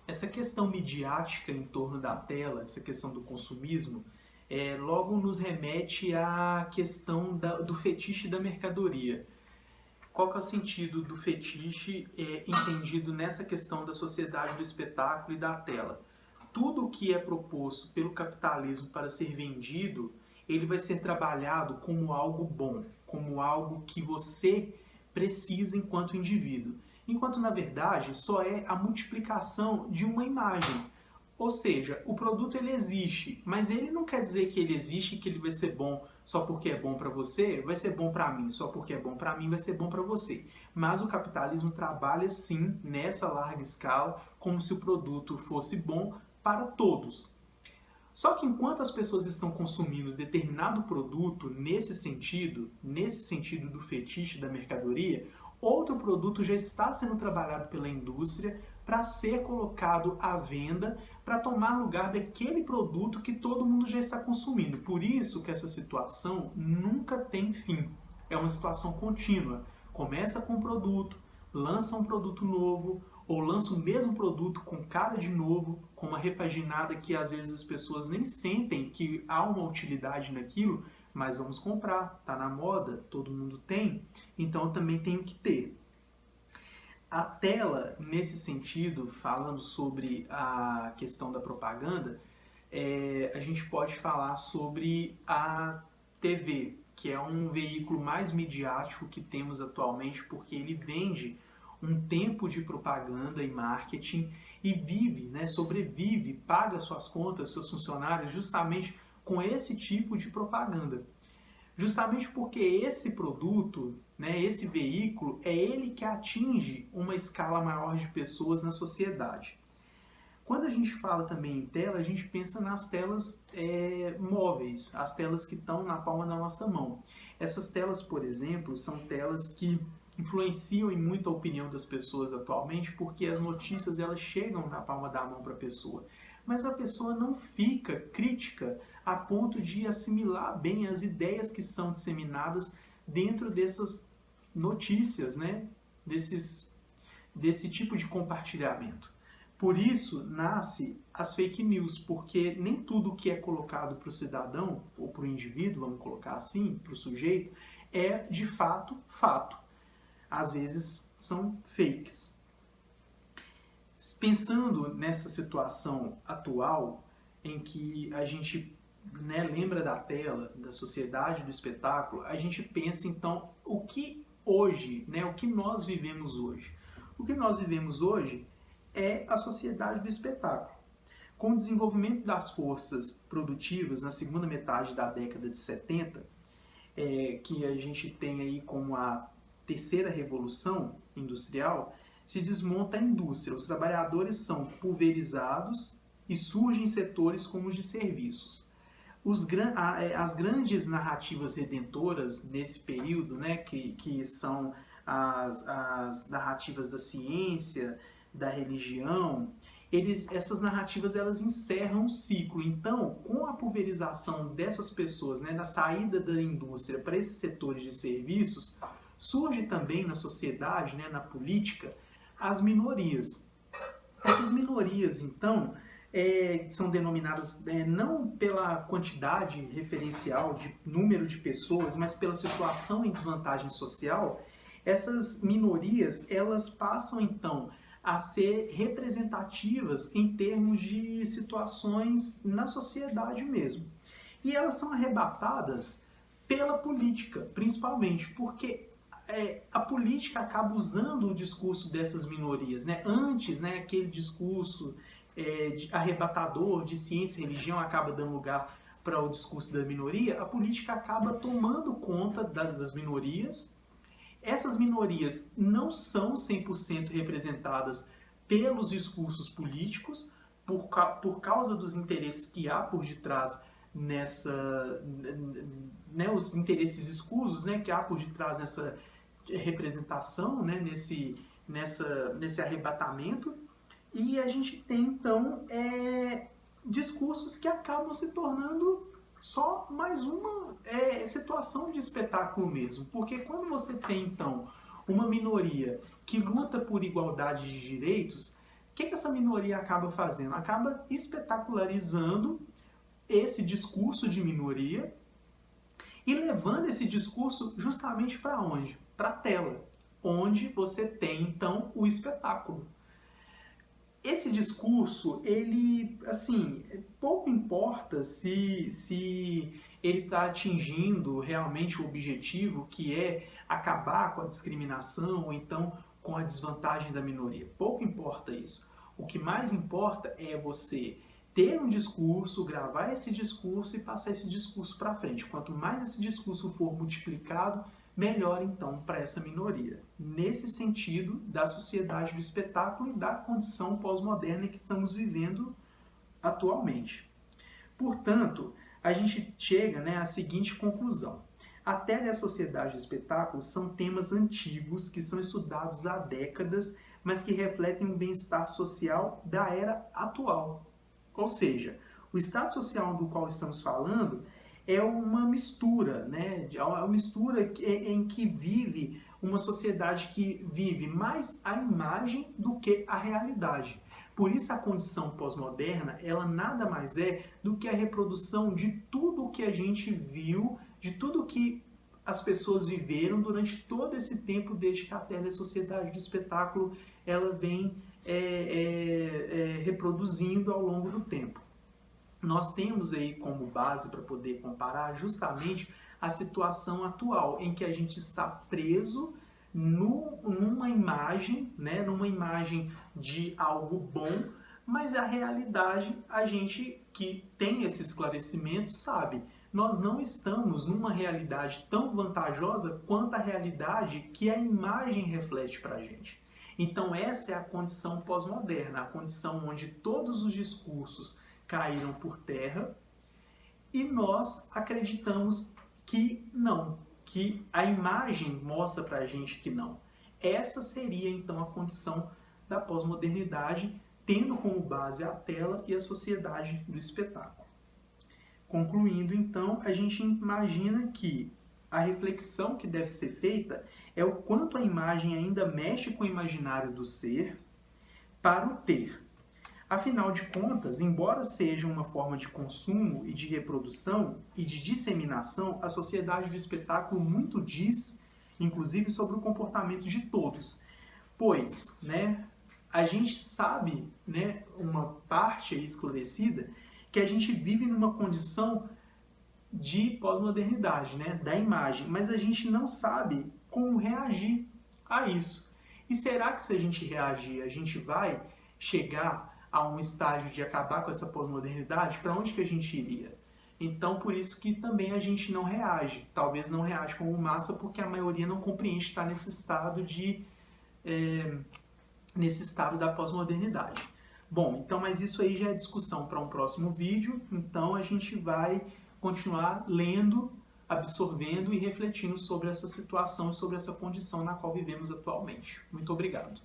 Essa questão midiática em torno da tela, essa questão do consumismo, logo nos remete à questão do fetiche da mercadoria. Qual que é o sentido do fetiche entendido nessa questão da sociedade do espetáculo e da tela? Tudo o que é proposto pelo capitalismo para ser vendido, ele vai ser trabalhado como algo bom, como algo que você precisa enquanto indivíduo. Enquanto, na verdade, só é a multiplicação de uma imagem. Ou seja, o produto ele existe, mas ele não quer dizer que ele existe e que ele vai ser bom só porque é bom para você, vai ser bom para mim, só porque é bom para mim, vai ser bom para você. Mas o capitalismo trabalha sim nessa larga escala, como se o produto fosse bom para todos. Só que enquanto as pessoas estão consumindo determinado produto nesse sentido do fetiche da mercadoria, outro produto já está sendo trabalhado pela indústria para ser colocado à venda, para tomar lugar daquele produto que todo mundo já está consumindo. Por isso que essa situação nunca tem fim. É uma situação contínua. Começa com um produto, lança um produto novo, ou lança o mesmo produto com cara de novo, com uma repaginada que às vezes as pessoas nem sentem que há uma utilidade naquilo, mas vamos comprar, tá na moda, todo mundo tem, então eu também tenho que ter. A tela, nesse sentido, falando sobre a questão da propaganda, a gente pode falar sobre a TV, que é um veículo mais midiático que temos atualmente, porque ele vende um tempo de propaganda e marketing e vive, né, sobrevive, paga suas contas, seus funcionários, justamente com esse tipo de propaganda. Justamente porque esse produto, né, esse veículo, é ele que atinge uma escala maior de pessoas na sociedade. Quando a gente fala também em tela, a gente pensa nas telas móveis, as telas que estão na palma da nossa mão. Essas telas, por exemplo, são telas que influenciam em muito a opinião das pessoas atualmente, porque as notícias elas chegam na palma da mão para a pessoa. Mas a pessoa não fica crítica a ponto de assimilar bem as ideias que são disseminadas dentro dessas notícias, né? Desse tipo de compartilhamento. Por isso nasce as fake news, porque nem tudo que é colocado para o cidadão, ou para o indivíduo, vamos colocar assim, para o sujeito, é de fato fato. Às vezes são fakes. Pensando nessa situação atual, em que a gente, né, lembra da tela, da sociedade do espetáculo, a gente pensa então o que hoje, né, o que nós vivemos hoje. O que nós vivemos hoje é a sociedade do espetáculo. Com o desenvolvimento das forças produtivas na segunda metade da década de 70, que a gente tem aí como a terceira revolução industrial, se desmonta a indústria. Os trabalhadores são pulverizados e surgem setores como os de serviços. As grandes narrativas redentoras nesse período, né, que são as narrativas da ciência, da religião, essas narrativas elas encerram um ciclo. Então, com a pulverização dessas pessoas, né, na saída da indústria para esses setores de serviços, surge também na sociedade, né, na política, as minorias. Essas minorias, então, são denominadas não pela quantidade referencial de número de pessoas, mas pela situação em desvantagem social. Essas minorias, elas passam, então, a ser representativas em termos de situações na sociedade mesmo. E elas são arrebatadas pela política, principalmente, porque a política acaba usando o discurso dessas minorias. Né? Antes, né, aquele discurso arrebatador de ciência e religião acaba dando lugar para o discurso da minoria, a política acaba tomando conta das minorias. Essas minorias não são 100% representadas pelos discursos políticos, por causa dos interesses que há por detrás os interesses escusos, né, que há por detrás nessa representação, né, nesse arrebatamento. E a gente tem, então, discursos que acabam se tornando só mais uma situação de espetáculo mesmo. Porque quando você tem, então, uma minoria que luta por igualdade de direitos, que essa minoria acaba fazendo? Acaba espetacularizando esse discurso de minoria e levando esse discurso justamente para onde? Para a tela, onde você tem então o espetáculo. Esse discurso, ele, assim, pouco importa se ele está atingindo realmente o objetivo, que é acabar com a discriminação ou então com a desvantagem da minoria. Pouco importa isso. O que mais importa é você ter um discurso, gravar esse discurso e passar esse discurso para frente. Quanto mais esse discurso for multiplicado, melhor então para essa minoria. Nesse sentido da sociedade do espetáculo e da condição pós-moderna que estamos vivendo atualmente. Portanto, a gente chega, à seguinte conclusão. A tela e a sociedade do espetáculo são temas antigos que são estudados há décadas, mas que refletem o bem-estar social da era atual. Ou seja, o estado social do qual estamos falando é uma mistura, É uma mistura em que vive uma sociedade que vive mais a imagem do que a realidade. Por isso a condição pós-moderna, ela nada mais é do que a reprodução de tudo o que a gente viu, de tudo que as pessoas viveram durante todo esse tempo, desde que a tela e a sociedade do espetáculo ela vem reproduzindo ao longo do tempo. Nós temos aí como base para poder comparar justamente a situação atual, em que a gente está preso numa imagem, numa imagem de algo bom, mas a realidade, a gente que tem esse esclarecimento sabe, nós não estamos numa realidade tão vantajosa quanto a realidade que a imagem reflete para a gente. Então essa é a condição pós-moderna, a condição onde todos os discursos caíram por terra e nós acreditamos que não, que a imagem mostra para a gente que não. Essa seria então a condição da pós-modernidade, tendo como base a tela e a sociedade do espetáculo. Concluindo então, a gente imagina que a reflexão que deve ser feita é o quanto a imagem ainda mexe com o imaginário do ser para o ter. Afinal de contas, embora seja uma forma de consumo e de reprodução e de disseminação, a sociedade do espetáculo muito diz, inclusive, sobre o comportamento de todos. Pois, a gente sabe, uma parte aí esclarecida, que a gente vive numa condição de pós-modernidade, da imagem, mas a gente não sabe como reagir a isso. E será que se a gente reagir, a gente vai chegar a um estágio de acabar com essa pós-modernidade? Para onde que a gente iria? Então, por isso que também a gente não reage. Talvez não reage como massa, porque a maioria não compreende estar nesse estado da pós-modernidade. Bom, então, mas isso aí já é discussão para um próximo vídeo. Então, a gente vai continuar lendo, absorvendo e refletindo sobre essa situação e sobre essa condição na qual vivemos atualmente. Muito obrigado.